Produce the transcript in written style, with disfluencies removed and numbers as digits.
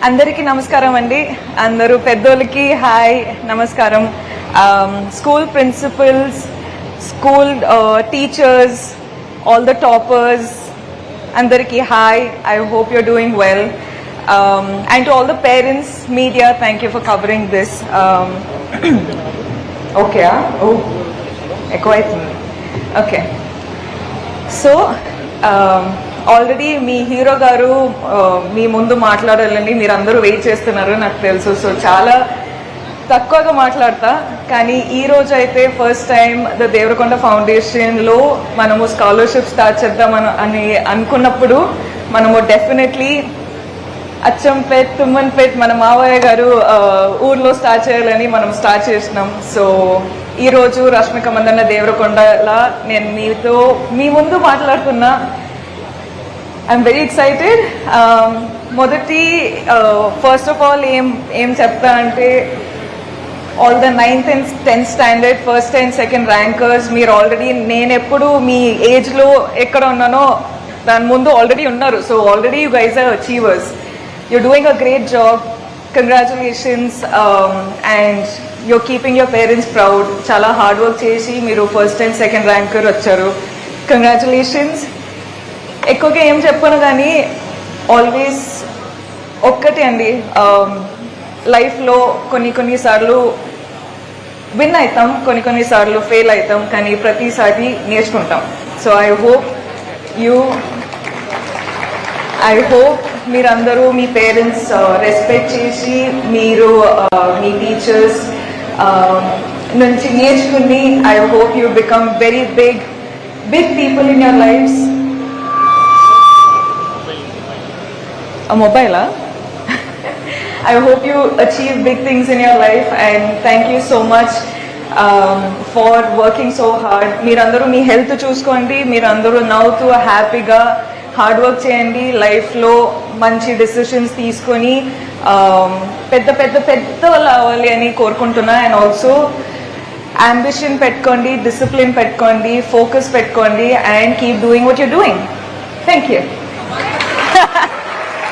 అందరికీ నమస్కారం అండి. అందరూ పెద్దోళ్ళకి హాయ్ నమస్కారం. School principals, school teachers, all the toppers, అందరికీ hi. I hope you're doing well. And to all the parents, media, thank you for covering this. Okay, oh, ఎక్కువైతుంది. Okay. So, already me hero గారు మీ ముందు మాట్లాడాలని మీరు అందరూ wait చేస్తున్నారు నాకు తెలుసు. So చాలా తక్కువగా మాట్లాడతా, కానీ ఈ రోజు అయితే ఫస్ట్ టైం ద దేవరకొండ ఫౌండేషన్లో మనము స్కాలర్షిప్ స్టార్ట్ చేద్దామని అనుకున్నప్పుడు మనము డెఫినెట్లీ అచ్చంపేట్, తుమ్మన్పేట్ మన మావయ్య గారు ఊర్లో స్టార్ట్ చేయాలని మనం స్టార్ట్ చేసినాం. సో ఈరోజు రష్మిక మందన్న దేవరకొండలా నేను మీ ముందు మాట్లాడుతున్నా. I'm very excited. మొదటి ఫస్ట్ ఆఫ్ ఆల్ ఏం చెప్తా అంటే, all the 9th and 10th standard first and second rankers మీరు ఆల్రెడీ, నేను ఎప్పుడు మీ ఏజ్లో ఎక్కడ ఉన్నానో దాని ముందు ఆల్రెడీ ఉన్నారు. So already you guys are achievers. You're doing a great job. Congratulations. And you're keeping your parents proud. Chala hard work chesi meeru first and second ranker vacharu. Congratulations. ఎక్కువగా ఏం చెప్పను కానీ ఆల్వేస్ ఒక్కటే అండి, లైఫ్లో కొన్నిసార్లు win అవుతాం, కొన్నిసార్లు ఫెయిల్ అవుతాం, కానీ ప్రతిసారి నేర్చుకుంటాం. సో ఐ హోప్ మీరందరూ మీ పేరెంట్స్ రెస్పెక్ట్ చేసి మీరు మీ టీచర్స్ నుంచి నేర్చుకుని I hope you become very big people in your lifes. Mobile, I hope you achieve big things in your life, and thank you so much for working so hard. Meerandaru mee health chuskondi, meerandaru navutoo happyga hard work cheyandi, life lo manchi decisions teeskoni pedda avali ani korukuntunna. And also ambition pettukondi, discipline pettukondi, focus pettukondi, and keep doing what you're doing. Thank you.